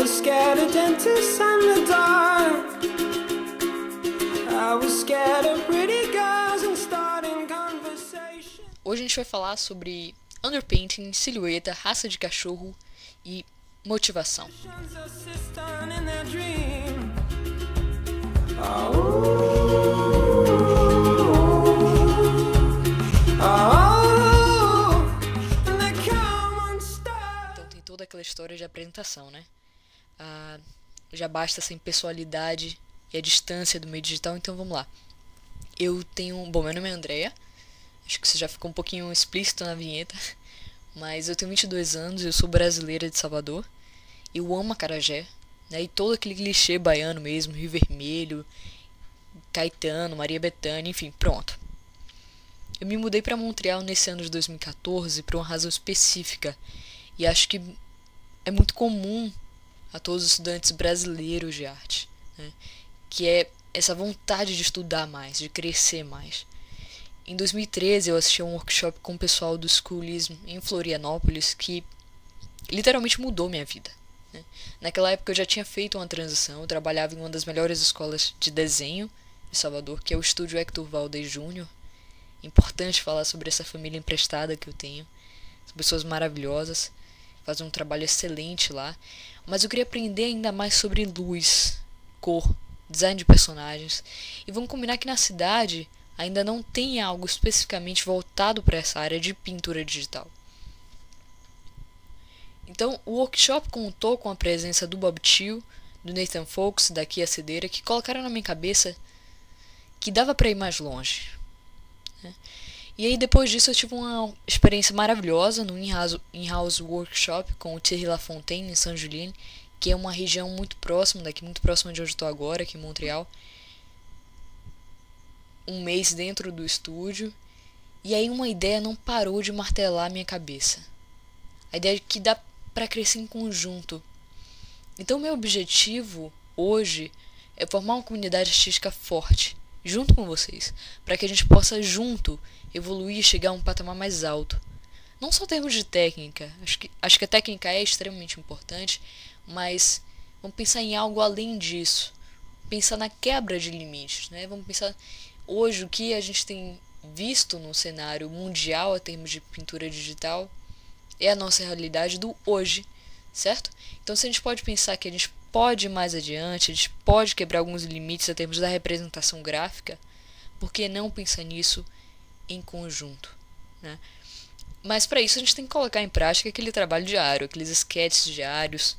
was scared of dentists and the dark. I was scared of pretty girls and starting conversation. Hoje a gente vai falar sobre underpainting, silhueta, raça de cachorro e motivação. Então tem toda aquela história de apresentação, né? Já basta essa impessoalidade e a distância do meio digital, então vamos lá. Bom, meu nome é Andrea, acho que isso já ficou um pouquinho explícito na vinheta, mas eu tenho 22 anos, eu sou brasileira de Salvador, eu amo acarajé, né, e todo aquele clichê baiano mesmo, Rio Vermelho, Caetano, Maria Bethânia, enfim, pronto. Eu me mudei para Montreal nesse ano de 2014 por uma razão específica, e acho que é muito comum a todos os estudantes brasileiros de arte, né, que é essa vontade de estudar mais, de crescer mais. Em 2013 eu assisti a um workshop com o pessoal do Schoolism em Florianópolis que literalmente mudou minha vida, né? Naquela época eu já tinha feito uma transição, eu trabalhava em uma das melhores escolas de desenho de Salvador, que é o Estúdio Hector Valdez Júnior. Importante falar sobre essa família emprestada que eu tenho. São pessoas maravilhosas, fazem um trabalho excelente lá. Mas eu queria aprender ainda mais sobre luz, cor, design de personagens. E vamos combinar que na cidade ainda não tem algo especificamente voltado para essa área de pintura digital. Então o workshop contou com a presença do Bob Thiel, do Nathan Folks, da Kia Cedeira, que colocaram na minha cabeça que dava para ir mais longe, né? E aí depois disso eu tive uma experiência maravilhosa no In-House Workshop com o Thierry Lafontaine em Saint-Julien, que é uma região muito próxima daqui, muito próxima de onde eu estou agora, aqui em Montreal. Um mês dentro do estúdio, e aí uma ideia não parou de martelar a minha cabeça. A ideia de que dá para crescer em conjunto. Então meu objetivo hoje é formar uma comunidade artística forte, junto com vocês, para que a gente possa junto evoluir e chegar a um patamar mais alto. Não só em termos de técnica, acho que a técnica é extremamente importante, mas vamos pensar em algo além disso. Pensar na quebra de limites, né? Vamos pensar hoje o que a gente tem visto no cenário mundial em termos de pintura digital é a nossa realidade do hoje, certo? Então se a gente pode pensar que a gente pode ir mais adiante, a gente pode quebrar alguns limites em termos da representação gráfica, por que não pensar nisso em conjunto, né? Mas para isso a gente tem que colocar em prática aquele trabalho diário, aqueles sketches diários,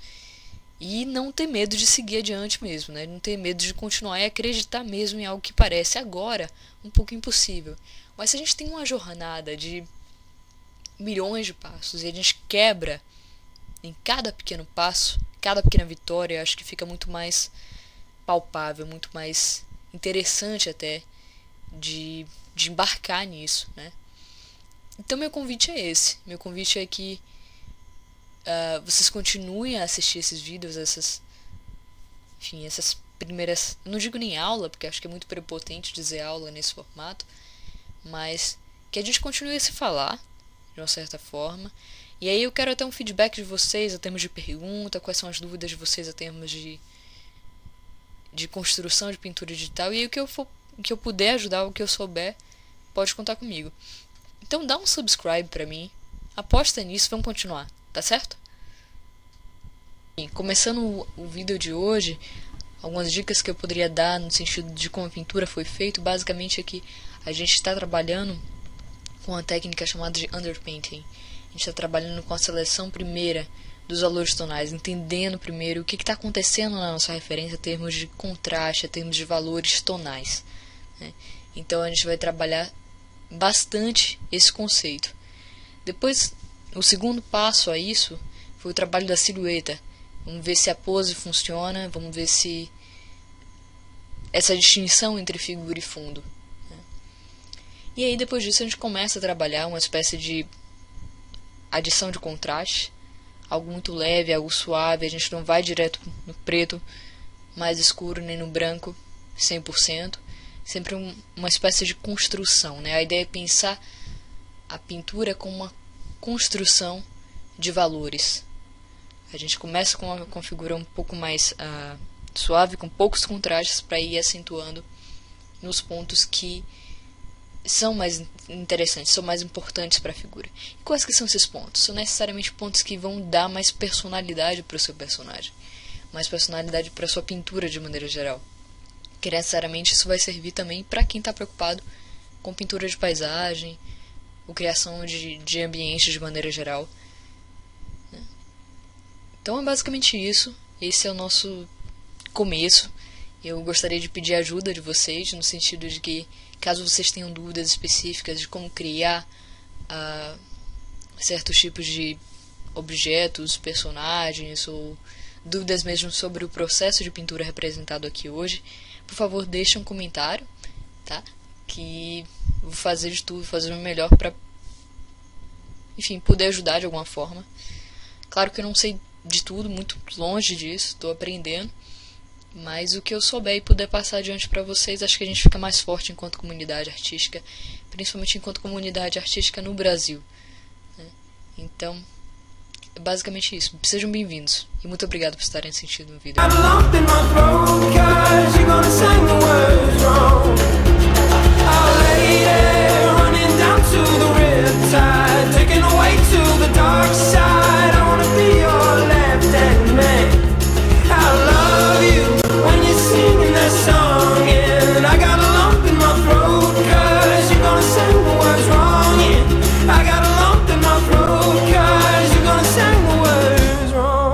e não ter medo de seguir adiante mesmo, né? Não ter medo de continuar e acreditar mesmo em algo que parece agora um pouco impossível. Mas se a gente tem uma jornada de milhões de passos e a gente quebra em cada pequeno passo, cada pequena vitória, eu acho que fica muito mais palpável, muito mais interessante até de embarcar nisso, né? Então meu convite é esse. Meu convite é que vocês continuem a assistir esses vídeos, essas primeiras, não digo nem aula, porque acho que é muito prepotente dizer aula nesse formato, mas que a gente continue a se falar de uma certa forma. E aí eu quero até um feedback de vocês a termos de pergunta, quais são as dúvidas de vocês a termos de construção de pintura digital, e aí o que eu puder ajudar, o que eu souber, pode contar comigo. Então dá um subscribe pra mim, aposta nisso, vamos continuar, tá certo? E começando o vídeo de hoje, algumas dicas que eu poderia dar no sentido de como a pintura foi feita, basicamente é que a gente está trabalhando com uma técnica chamada de underpainting. A gente está trabalhando com a seleção primeira dos valores tonais, entendendo primeiro o que está acontecendo na nossa referência em termos de contraste, em termos de valores tonais, né? Então a gente vai trabalhar bastante esse conceito. Depois, o segundo passo a isso foi o trabalho da silhueta. Vamos ver se a pose funciona, vamos ver se essa distinção entre figura e fundo, né? E aí depois disso a gente começa a trabalhar uma espécie de adição de contraste, algo muito leve, algo suave. A gente não vai direto no preto mais escuro nem no branco 100%, sempre uma espécie de construção, né? A ideia é pensar a pintura como uma construção de valores. A gente começa com a figura um pouco mais suave, com poucos contrastes, para ir acentuando nos pontos que são mais interessantes, são mais importantes para a figura. E quais que são esses pontos? São necessariamente pontos que vão dar mais personalidade para o seu personagem, mais personalidade para a sua pintura de maneira geral. Que necessariamente isso vai servir também para quem está preocupado com pintura de paisagem, ou criação de ambientes de maneira geral. Então é basicamente isso. Esse é o nosso começo. Eu gostaria de pedir ajuda de vocês, no sentido de que, caso vocês tenham dúvidas específicas de como criar certos tipos de objetos, personagens, ou dúvidas mesmo sobre o processo de pintura representado aqui hoje, por favor, deixe um comentário, tá? Que vou fazer de tudo, fazer o melhor para, enfim, poder ajudar de alguma forma. Claro que eu não sei de tudo, muito longe disso, estou aprendendo. Mas o que eu souber e puder passar adiante para vocês, acho que a gente fica mais forte enquanto comunidade artística, principalmente enquanto comunidade artística no Brasil, né? Então, é basicamente isso. Sejam bem-vindos e muito obrigado por estarem assistindo o vídeo.